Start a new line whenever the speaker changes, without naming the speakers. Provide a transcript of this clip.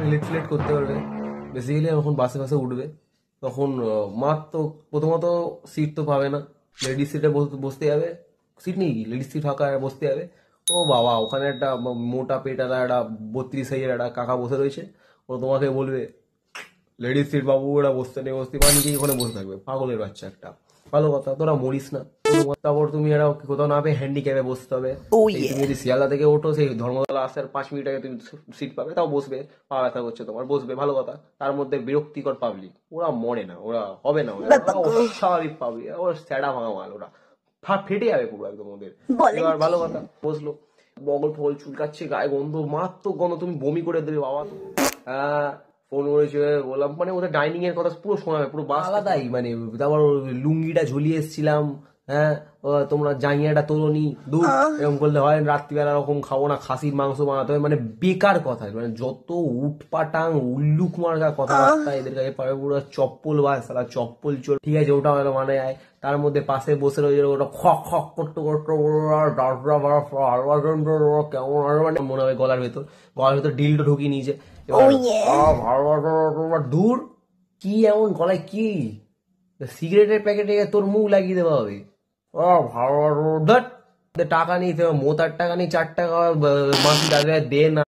Relate fillet করতে পারবে। Basically যখন বাসে বাসে উঠবে তখন মার তো প্রথমত সিট তো পাবে না, লেডিস সিটে বসতে যাবে। সিট নেই, লেডিস সিট ফাঁকা বসতে যাবে। ও বাবা, ওখানে একটা মোটা পেটালা একটা 32 সাইজের একটা কাকা বসে রয়েছে। ও তোমাকে বলবে লেডিস সিট বাবু, ওরা বসতে নেই বসতে, বা নিজেই ওখানে বসে থাকবে, পাগলের বাচ্চা একটা। ভালো কথা, তোরা মরিস না। তারপর তুমি একটা কোথাও না পেয়ে হ্যান্ডিক্যাপে বসতে হবে।
Oh
সেই তুমি
yeah.
যদি শিয়ালদা থেকে ওঠো, সেই ধর্মতলা আসার 5 মিনিট আগে তুমি সিট পাবে, তাও বসবে। পা ব্যথা করছে তোমার, বসবে, ভালো কথা। তার মধ্যে বিরক্তিকর পাবলিক, ওরা মরে না, ওরা হবে না, ওরা ওরা
Babago.
অস্বাভাবিক পাবলিক, ওরা স্যাডা ভাঙা মাল, ওরা ফেটে যাবে পুরো একদম ওদের।
বলেন
এবার
কি?
ভালো কথা, বসলো, বগল ফগল চুলকাচ্ছে, গায়ে গন্ধ, মারাত্মক গন্ধ, তুমি বমি করে দেবে বাবা। হ্যাঁ, ফোন করেছে, বললাম মানে ওদের ডাইনিং এর কথা পুরো শোনাবে, পুরো বাস আলাদাই মানে। তারপর লুঙ্গিটা ঝুলিয়ে এসেছিলাম। হ্যাঁ, তোমরা জাঙ্গিয়াটা তোলনি, দূর। এরকম করলে হয়? রাত্রিবেলা এরকম খাবো না, খাসির মাংস বানাতে হবে, মানে বেকার কথা, মানে যত উটপাটাং উল্লুক মার্কা কথাবার্তা এদের কাছে পাবে, পুরো চপ্পল ভাই, সালা চপ্পল চল। ঠিক আছে, ওটা হলো মানে যায়। তার মধ্যে পাশে বসে রয়েছে ওটা খক খক করতে করতে কেমন মানে মনে হয় গলার ভেতর ডিলটা ঢুকিয়ে নিয়েছে। এবার
Oh yeah.
দূর, কি এমন গলায় কি সিগারেটের প্যাকেটে তোর মুখ লাগিয়ে দেওয়া হবে? ভালো, টাকা নেই, মোতার টাকা নেই, 4 টাকা মাসি দাদা দে না।